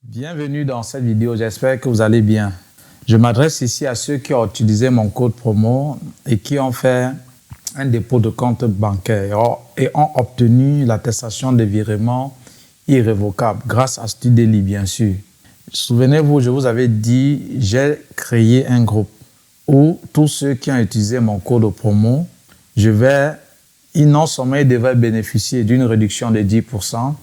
Bienvenue dans cette vidéo, j'espère que vous allez bien. Je m'adresse ici à ceux qui ont utilisé mon code promo et qui ont fait un dépôt de compte bancaire et ont obtenu l'attestation de virement irrévocable grâce à Studely, bien sûr. Souvenez-vous, je vous avais dit, j'ai créé un groupe où tous ceux qui ont utilisé mon code promo, non seulement ils devraient bénéficier d'une réduction de 10%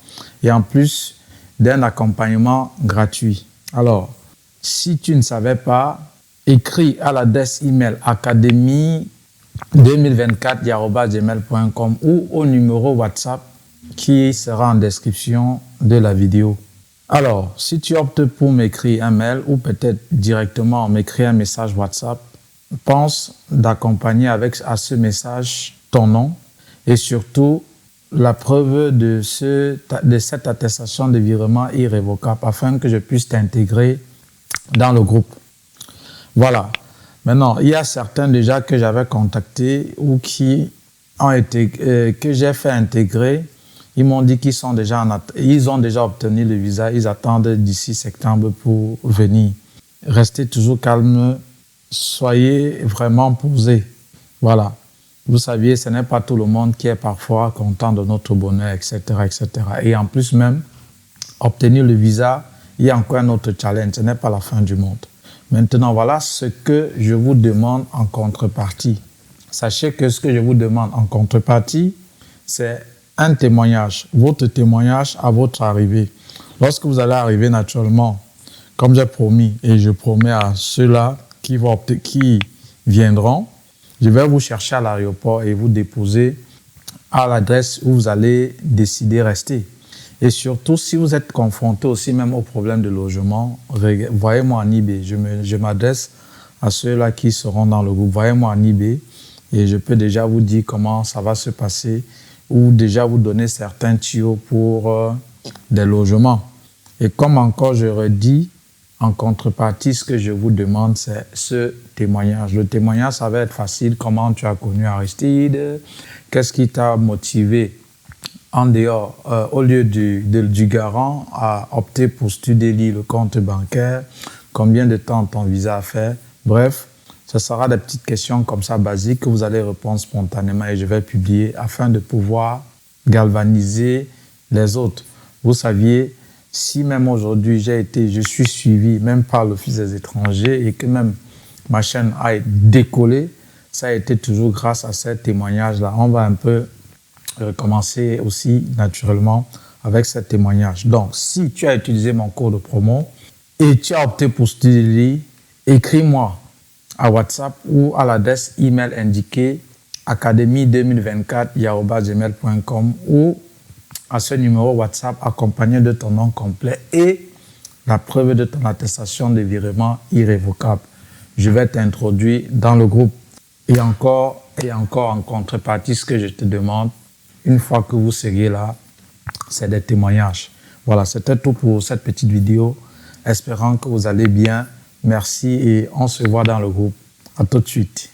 et en plus d'un accompagnement gratuit. Alors, si tu ne savais pas, écris à l'adresse email academy2024@gmail.com ou au numéro WhatsApp qui sera en description de la vidéo. Alors, si tu optes pour m'écrire un mail ou peut-être directement m'écrire un message WhatsApp, pense d'accompagner à ce message ton nom et surtout la preuve de cette attestation de virement irrévocable afin que je puisse t'intégrer dans le groupe. Voilà. Maintenant, il y a certains déjà que j'avais contactés ou que j'ai fait intégrer. Ils m'ont dit qu'ils ont déjà obtenu le visa. Ils attendent d'ici septembre pour venir. Restez toujours calme. Soyez vraiment posés. Voilà. Vous saviez, ce n'est pas tout le monde qui est parfois content de notre bonheur, etc., etc. Et en plus même, obtenir le visa, il y a encore un autre challenge. Ce n'est pas la fin du monde. Maintenant, voilà ce que je vous demande en contrepartie. Sachez que ce que je vous demande en contrepartie, c'est un témoignage. Votre témoignage à votre arrivée. Lorsque vous allez arriver naturellement, comme j'ai promis, et je promets à ceux-là qui viendront, je vais vous chercher à l'aéroport et vous déposer à l'adresse où vous allez décider de rester. Et surtout, si vous êtes confronté aussi même au problème de logement, voyez-moi en eBay. Je m'adresse à ceux-là qui seront dans le groupe. Voyez-moi en eBay et je peux déjà vous dire comment ça va se passer ou déjà vous donner certains tuyaux pour des logements. Et comme encore je redis, en contrepartie, ce que je vous demande, c'est ce témoignage. Le témoignage, ça va être facile. Comment tu as connu Aristide? Qu'est-ce qui t'a motivé en dehors, au lieu du garant, à opter pour Studely, le compte bancaire? Combien de temps ton visa a fait? Bref, ce sera des petites questions comme ça basiques que vous allez répondre spontanément et je vais publier afin de pouvoir galvaniser les autres. Vous saviez, si même aujourd'hui je suis suivi même par l'Office des étrangers et que même ma chaîne a décollé, ça a été toujours grâce à ces témoignages-là. On va un peu commencer aussi naturellement avec ces témoignages. Donc, si tu as utilisé mon code promo et tu as opté pour Studely, écris-moi à WhatsApp ou à l'adresse email indiquée academy2024@gmail.com ou à ce numéro WhatsApp accompagné de ton nom complet et la preuve de ton attestation de virement irrévocable. Je vais t'introduire dans le groupe. Et encore en contrepartie, ce que je te demande, une fois que vous seriez là, c'est des témoignages. Voilà, c'était tout pour cette petite vidéo. Espérant que vous allez bien. Merci et on se voit dans le groupe. À tout de suite.